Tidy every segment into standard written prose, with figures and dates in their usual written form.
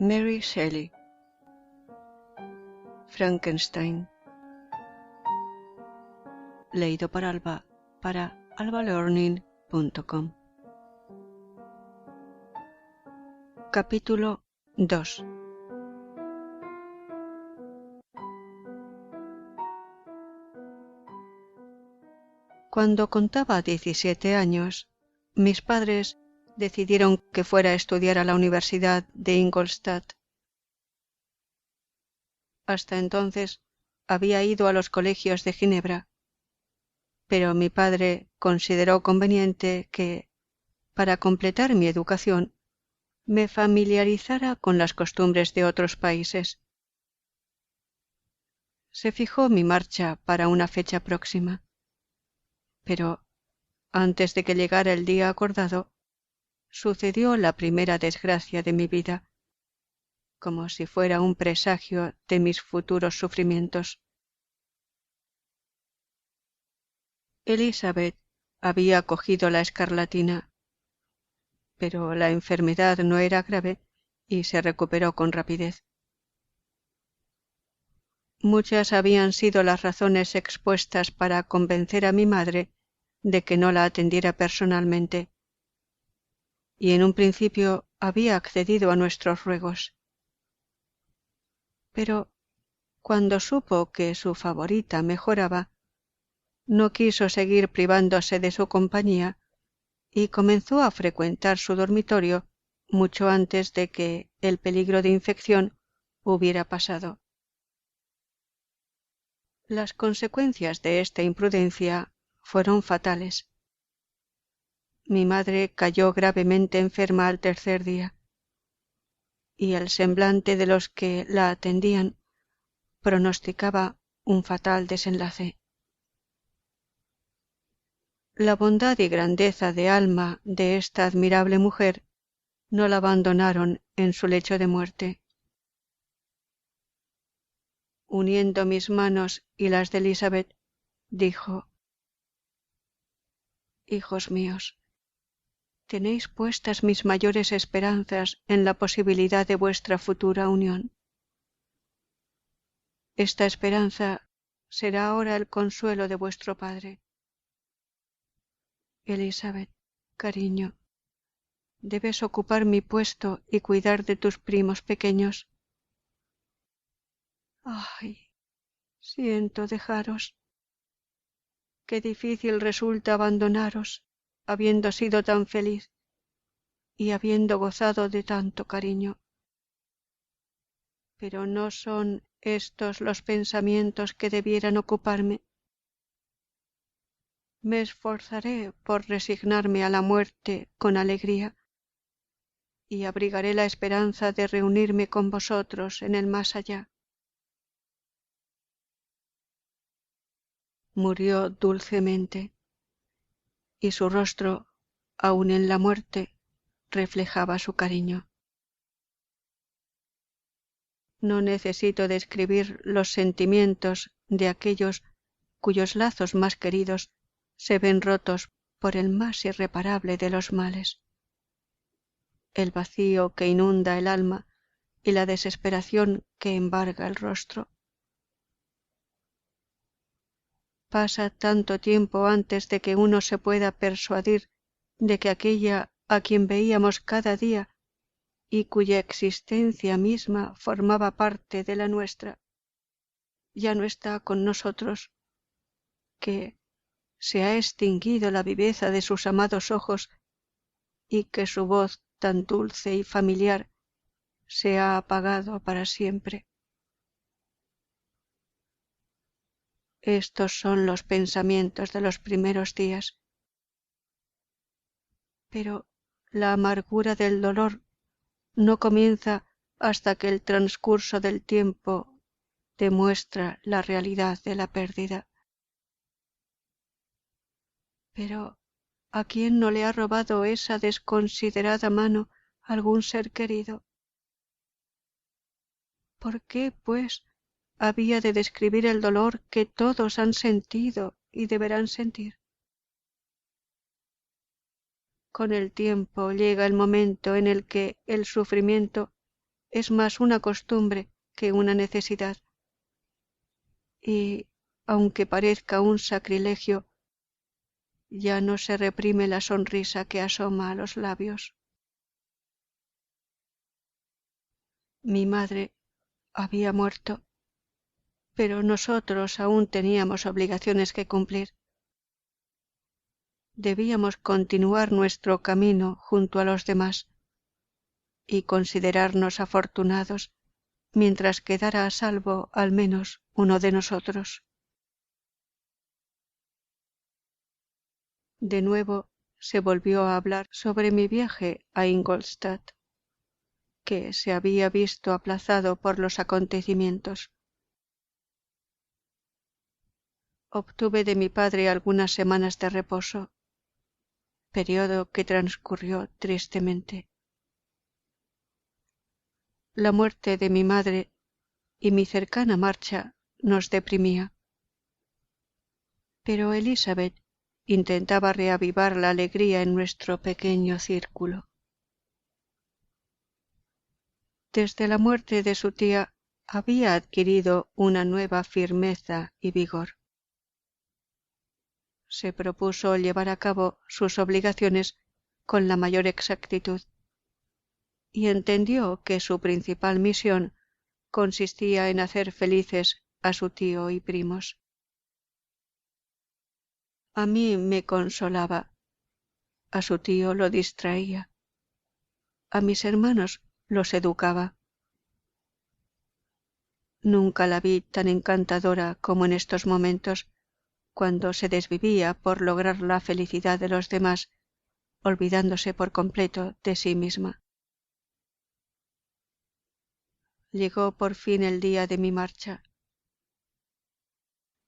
Mary Shelley. Frankenstein. Leído por Alba para albalearning.com. Capítulo 2. Cuando contaba 17 años, mis padres decidieron que fuera a estudiar a la Universidad de Ingolstadt. Hasta entonces había ido a los colegios de Ginebra, pero mi padre consideró conveniente que, para completar mi educación, me familiarizara con las costumbres de otros países. Se fijó mi marcha para una fecha próxima, pero antes de que llegara el día acordado, sucedió la primera desgracia de mi vida, como si fuera un presagio de mis futuros sufrimientos. Elizabeth había cogido la escarlatina, pero la enfermedad no era grave y se recuperó con rapidez. Muchas habían sido las razones expuestas para convencer a mi madre de que no la atendiera personalmente, y en un principio había accedido a nuestros ruegos. Pero cuando supo que su favorita mejoraba, no quiso seguir privándose de su compañía y comenzó a frecuentar su dormitorio mucho antes de que el peligro de infección hubiera pasado. Las consecuencias de esta imprudencia fueron fatales. Mi madre cayó gravemente enferma al tercer día, y el semblante de los que la atendían pronosticaba un fatal desenlace. La bondad y grandeza de alma de esta admirable mujer no la abandonaron en su lecho de muerte. Uniendo mis manos y las de Elizabeth, dijo: «Hijos míos, tenéis puestas mis mayores esperanzas en la posibilidad de vuestra futura unión. Esta esperanza será ahora el consuelo de vuestro padre. Elizabeth, cariño, debes ocupar mi puesto y cuidar de tus primos pequeños. ¡Ay! Siento dejaros. Qué difícil resulta abandonaros, habiendo sido tan feliz y habiendo gozado de tanto cariño. Pero no son estos los pensamientos que debieran ocuparme. Me esforzaré por resignarme a la muerte con alegría y abrigaré la esperanza de reunirme con vosotros en el más allá». Murió dulcemente, y su rostro, aun en la muerte, reflejaba su cariño. No necesito describir los sentimientos de aquellos cuyos lazos más queridos se ven rotos por el más irreparable de los males. El vacío que inunda el alma y la desesperación que embarga el rostro. Pasa tanto tiempo antes de que uno se pueda persuadir de que aquella a quien veíamos cada día y cuya existencia misma formaba parte de la nuestra, ya no está con nosotros, que se ha extinguido la viveza de sus amados ojos y que su voz tan dulce y familiar se ha apagado para siempre. Estos son los pensamientos de los primeros días. Pero la amargura del dolor no comienza hasta que el transcurso del tiempo demuestra la realidad de la pérdida. Pero ¿a quién no le ha robado esa desconsiderada mano algún ser querido? ¿Por qué, pues, había de describir el dolor que todos han sentido y deberán sentir? Con el tiempo llega el momento en el que el sufrimiento es más una costumbre que una necesidad. Y, aunque parezca un sacrilegio, ya no se reprime la sonrisa que asoma a los labios. Mi madre había muerto, pero nosotros aún teníamos obligaciones que cumplir. Debíamos continuar nuestro camino junto a los demás y considerarnos afortunados mientras quedara a salvo al menos uno de nosotros. De nuevo se volvió a hablar sobre mi viaje a Ingolstadt, que se había visto aplazado por los acontecimientos. Obtuve de mi padre algunas semanas de reposo, periodo que transcurrió tristemente. La muerte de mi madre y mi cercana marcha nos deprimía, pero Elizabeth intentaba reavivar la alegría en nuestro pequeño círculo. Desde la muerte de su tía había adquirido una nueva firmeza y vigor. Se propuso llevar a cabo sus obligaciones con la mayor exactitud y entendió que su principal misión consistía en hacer felices a su tío y primos. A mí me consolaba, a su tío lo distraía, a mis hermanos los educaba. Nunca la vi tan encantadora como en estos momentos, cuando se desvivía por lograr la felicidad de los demás, olvidándose por completo de sí misma. Llegó por fin el día de mi marcha.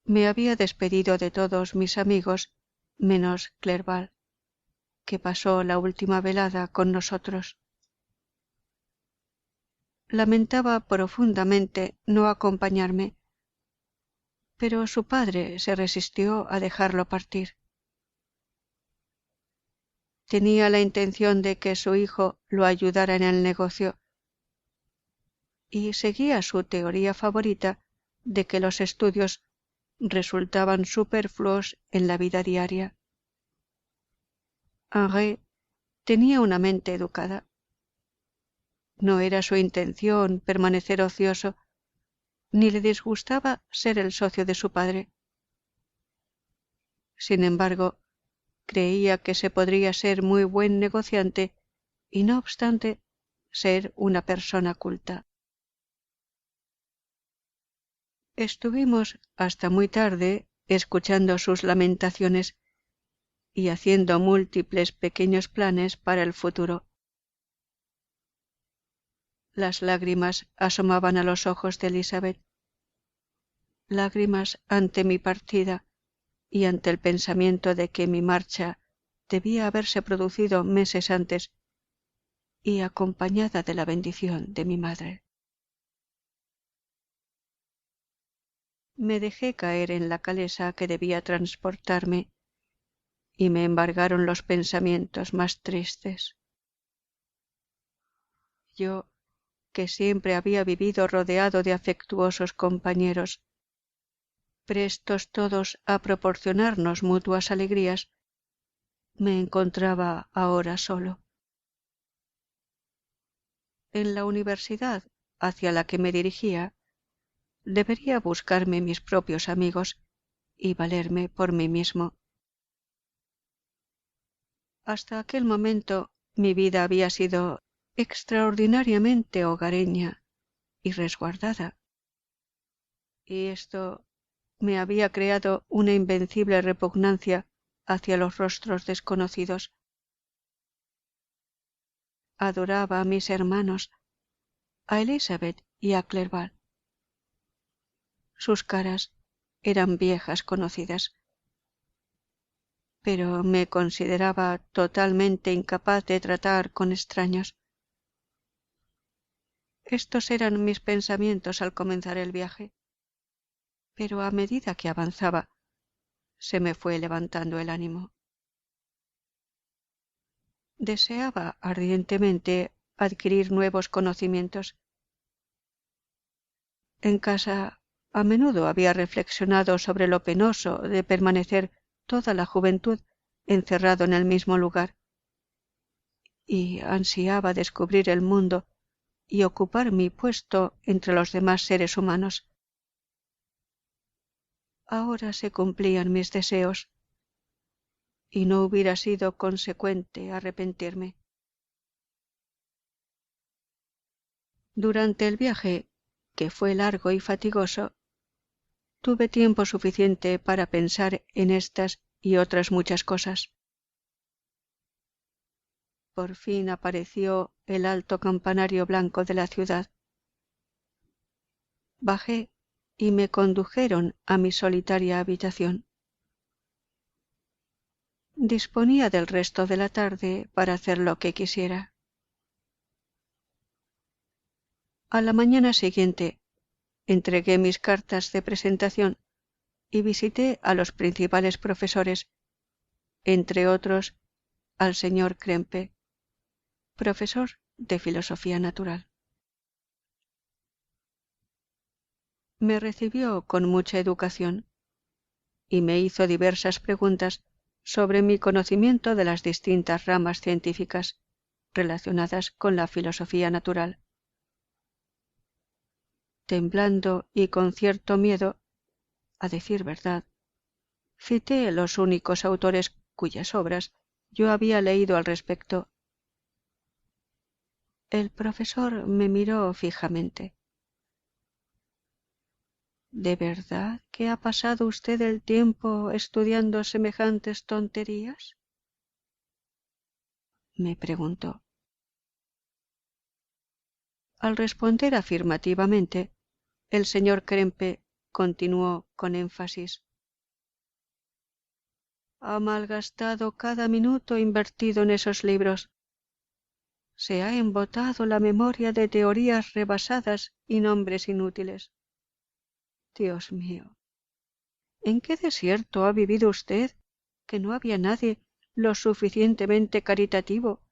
Me había despedido de todos mis amigos, menos Clerval, que pasó la última velada con nosotros. Lamentaba profundamente no acompañarme, pero su padre se resistió a dejarlo partir. Tenía la intención de que su hijo lo ayudara en el negocio y seguía su teoría favorita de que los estudios resultaban superfluos en la vida diaria. Henri tenía una mente educada. No era su intención permanecer ocioso, ni le disgustaba ser el socio de su padre. Sin embargo, creía que se podría ser muy buen negociante y, no obstante, ser una persona culta. Estuvimos hasta muy tarde escuchando sus lamentaciones y haciendo múltiples pequeños planes para el futuro. Las lágrimas asomaban a los ojos de Elizabeth, lágrimas ante mi partida y ante el pensamiento de que mi marcha debía haberse producido meses antes y acompañada de la bendición de mi madre. Me dejé caer en la calesa que debía transportarme y me embargaron los pensamientos más tristes. Yo, que siempre había vivido rodeado de afectuosos compañeros, prestos todos a proporcionarnos mutuas alegrías, me encontraba ahora solo. En la universidad hacia la que me dirigía, debería buscarme mis propios amigos y valerme por mí mismo. Hasta aquel momento mi vida había sido extraordinariamente hogareña y resguardada, y esto me había creado una invencible repugnancia hacia los rostros desconocidos. Adoraba a mis hermanos, a Elizabeth y a Clerval. Sus caras eran viejas conocidas, pero me consideraba totalmente incapaz de tratar con extraños. Estos eran mis pensamientos al comenzar el viaje, pero a medida que avanzaba, se me fue levantando el ánimo. Deseaba ardientemente adquirir nuevos conocimientos En casa a menudo había reflexionado sobre lo penoso de permanecer toda la juventud encerrado en el mismo lugar, y ansiaba descubrir el mundo y ocupar mi puesto entre los demás seres humanos. Ahora se cumplían mis deseos, y no hubiera sido consecuente arrepentirme. Durante el viaje, que fue largo y fatigoso, tuve tiempo suficiente para pensar en estas y otras muchas cosas. Por fin apareció el alto campanario blanco de la ciudad. Bajé y me condujeron a mi solitaria habitación. Disponía del resto de la tarde para hacer lo que quisiera. A la mañana siguiente entregué mis cartas de presentación y visité a los principales profesores, entre otros al señor Krempe, profesor de filosofía natural. Me recibió con mucha educación y me hizo diversas preguntas sobre mi conocimiento de las distintas ramas científicas relacionadas con la filosofía natural. Temblando y con cierto miedo, a decir verdad, cité los únicos autores cuyas obras yo había leído al respecto. El profesor me miró fijamente. ¿De verdad que ha pasado usted el tiempo estudiando semejantes tonterías?, me preguntó. Al responder afirmativamente, el señor Krempe continuó con énfasis. Ha malgastado cada minuto invertido en esos libros. Se ha embotado la memoria de teorías rebasadas y nombres inútiles. Dios mío, ¿en qué desierto ha vivido usted que no había nadie lo suficientemente caritativo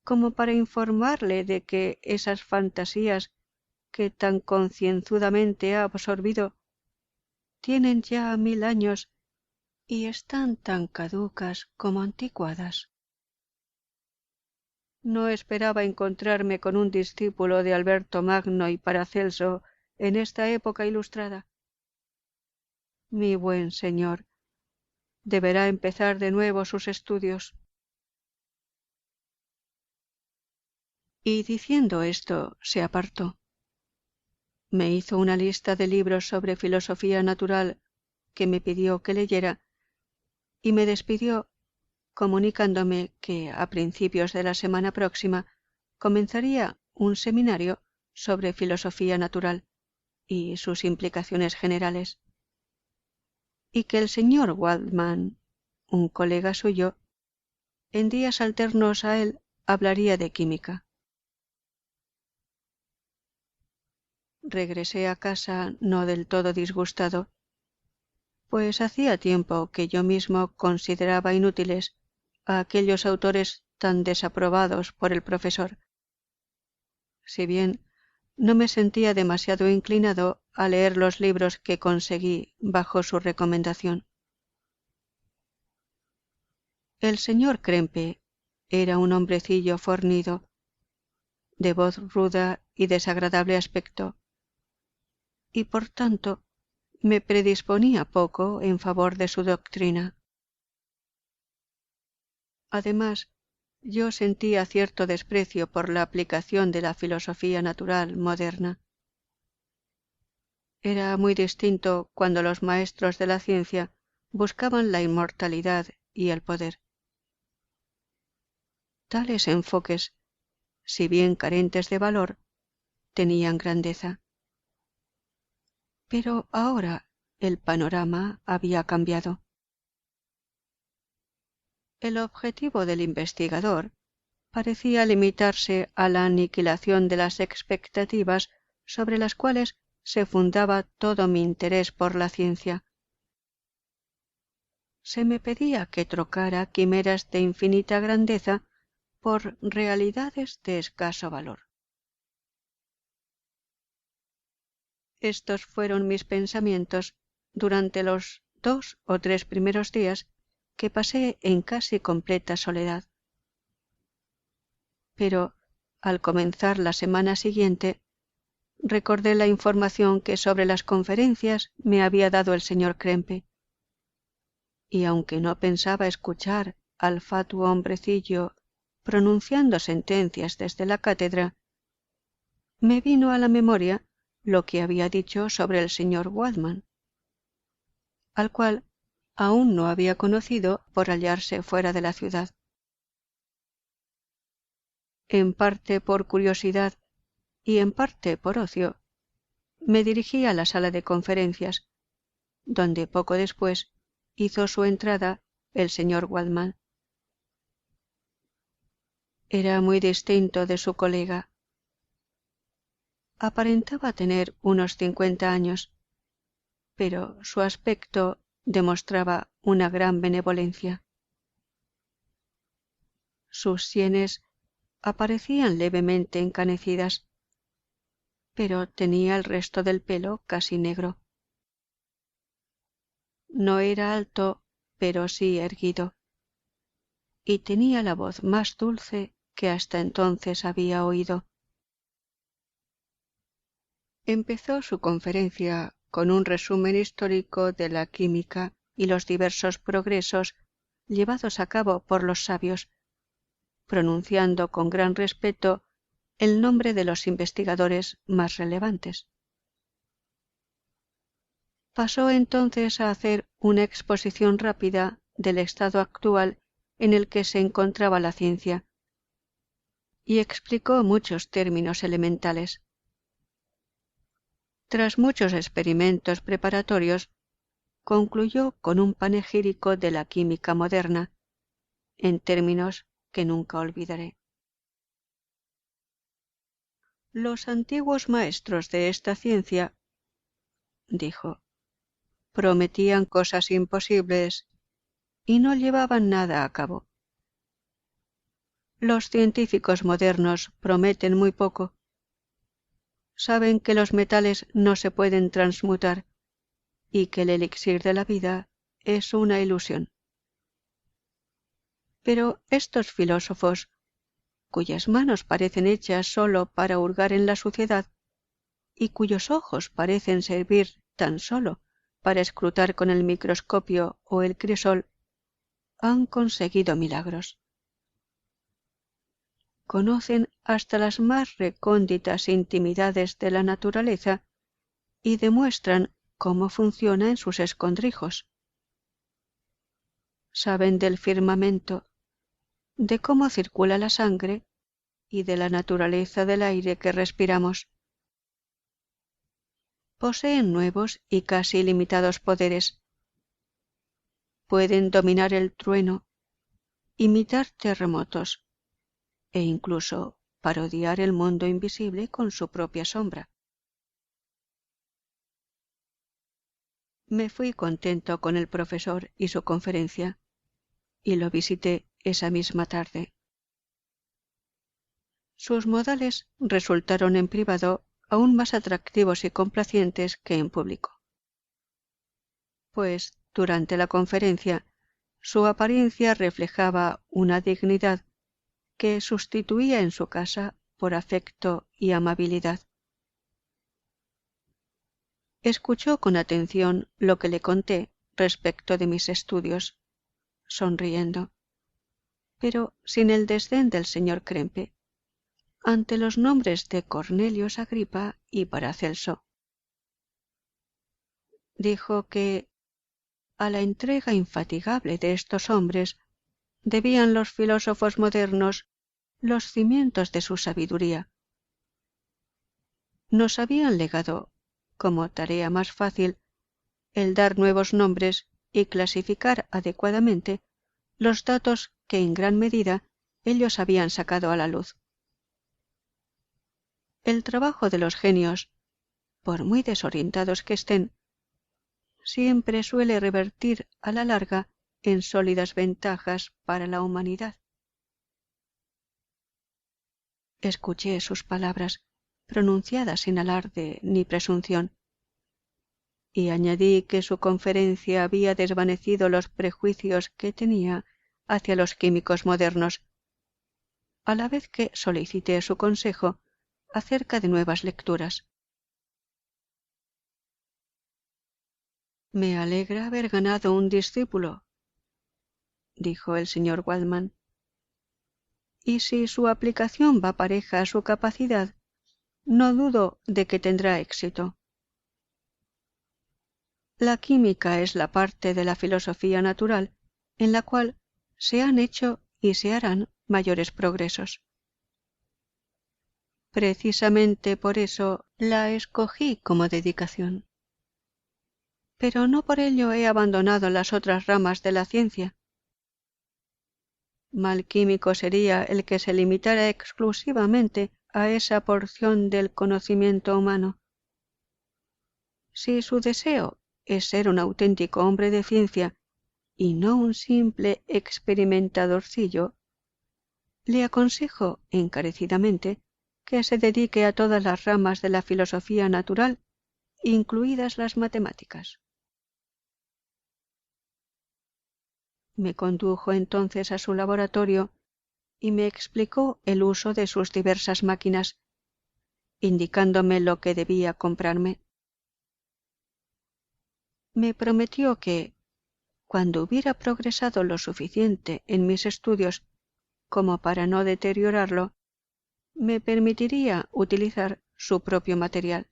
como para informarle de que esas fantasías que tan concienzudamente ha absorbido tienen ya 1000 años y están tan caducas como anticuadas? No esperaba encontrarme con un discípulo de Alberto Magno y Paracelso en esta época ilustrada. Mi buen señor deberá empezar de nuevo sus estudios. Y diciendo esto, se apartó. Me hizo una lista de libros sobre filosofía natural que me pidió que leyera y me despidió comunicándome que a principios de la semana próxima comenzaría un seminario sobre filosofía natural y sus implicaciones generales, y que el señor Waldman, un colega suyo, en días alternos a él hablaría de química. Regresé a casa no del todo disgustado, pues hacía tiempo que yo mismo consideraba inútiles a aquellos autores tan desaprobados por el profesor, si bien no me sentía demasiado inclinado a leer los libros que conseguí bajo su recomendación. El señor Krempe era un hombrecillo fornido, de voz ruda y desagradable aspecto, y por tanto me predisponía poco en favor de su doctrina. Además, yo sentía cierto desprecio por la aplicación de la filosofía natural moderna. Era muy distinto cuando los maestros de la ciencia buscaban la inmortalidad y el poder. Tales enfoques, si bien carentes de valor, tenían grandeza. Pero ahora el panorama había cambiado. El objetivo del investigador parecía limitarse a la aniquilación de las expectativas sobre las cuales se fundaba todo mi interés por la ciencia. Se me pedía que trocara quimeras de infinita grandeza por realidades de escaso valor. Estos fueron mis pensamientos durante los 2 o 3 primeros días que pasé en casi completa soledad. Pero, al comenzar la semana siguiente, recordé la información que sobre las conferencias me había dado el señor Krempe, y aunque no pensaba escuchar al fatuo hombrecillo pronunciando sentencias desde la cátedra, me vino a la memoria lo que había dicho sobre el señor Waldman, al cual aún no había conocido por hallarse fuera de la ciudad. En parte por curiosidad y en parte por ocio, me dirigí a la sala de conferencias, donde poco después hizo su entrada el señor Waldman. Era muy distinto de su colega. Aparentaba tener unos 50 años, pero su aspecto demostraba una gran benevolencia. Sus sienes aparecían levemente encanecidas, pero tenía el resto del pelo casi negro. No era alto, pero sí erguido, y tenía la voz más dulce que hasta entonces había oído. Empezó su conferencia con un resumen histórico de la química y los diversos progresos llevados a cabo por los sabios, pronunciando con gran respeto el nombre de los investigadores más relevantes. Pasó entonces a hacer una exposición rápida del estado actual en el que se encontraba la ciencia, y explicó muchos términos elementales. Tras muchos experimentos preparatorios, concluyó con un panegírico de la química moderna, en términos que nunca olvidaré. Los antiguos maestros de esta ciencia, dijo, prometían cosas imposibles y no llevaban nada a cabo. Los científicos modernos prometen muy poco. Saben que los metales no se pueden transmutar y que el elixir de la vida es una ilusión. Pero estos filósofos, cuyas manos parecen hechas sólo para hurgar en la suciedad y cuyos ojos parecen servir tan sólo para escrutar con el microscopio o el crisol, han conseguido milagros. Conocen hasta las más recónditas intimidades de la naturaleza y demuestran cómo funciona en sus escondrijos. Saben del firmamento, de cómo circula la sangre y de la naturaleza del aire que respiramos. Poseen nuevos y casi ilimitados poderes. Pueden dominar el trueno, imitar terremotos e incluso parodiar el mundo invisible con su propia sombra. Me fui contento con el profesor y su conferencia, y lo visité esa misma tarde. Sus modales resultaron en privado aún más atractivos y complacientes que en público, pues durante la conferencia su apariencia reflejaba una dignidad que sustituía en su casa por afecto y amabilidad. Escuchó con atención lo que le conté respecto de mis estudios, sonriendo, pero sin el desdén del señor Krempe, ante los nombres de Cornelius Agripa y Paracelso. Dijo que a la entrega infatigable de estos hombres debían los filósofos modernos los cimientos de su sabiduría. Nos habían legado, como tarea más fácil, el dar nuevos nombres y clasificar adecuadamente los datos que en gran medida ellos habían sacado a la luz. El trabajo de los genios, por muy desorientados que estén, siempre suele revertir a la larga en sólidas ventajas para la humanidad. Escuché sus palabras, pronunciadas sin alarde ni presunción, y añadí que su conferencia había desvanecido los prejuicios que tenía hacia los químicos modernos, a la vez que solicité su consejo acerca de nuevas lecturas. Me alegra haber ganado un discípulo, dijo el señor Waldman, y si su aplicación va pareja a su capacidad, no dudo de que tendrá éxito. La química es la parte de la filosofía natural en la cual se han hecho y se harán mayores progresos. Precisamente por eso la escogí como dedicación. Pero no por ello he abandonado las otras ramas de la ciencia. Mal químico sería el que se limitara exclusivamente a esa porción del conocimiento humano. Si su deseo es ser un auténtico hombre de ciencia y no un simple experimentadorcillo, le aconsejo encarecidamente que se dedique a todas las ramas de la filosofía natural, incluidas las matemáticas. Me condujo entonces a su laboratorio y me explicó el uso de sus diversas máquinas, indicándome lo que debía comprarme. Me prometió que, cuando hubiera progresado lo suficiente en mis estudios como para no deteriorarlo, me permitiría utilizar su propio material.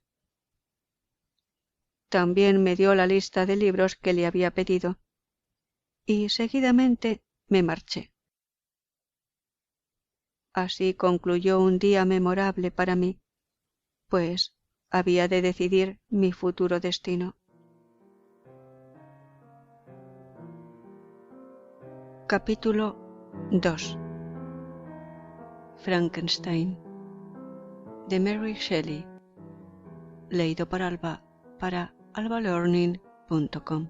También me dio la lista de libros que le había pedido, y seguidamente me marché. Así concluyó un día memorable para mí, pues había de decidir mi futuro destino. Capítulo 2. Frankenstein, de Mary Shelley, leído por Alba para albalearning.com.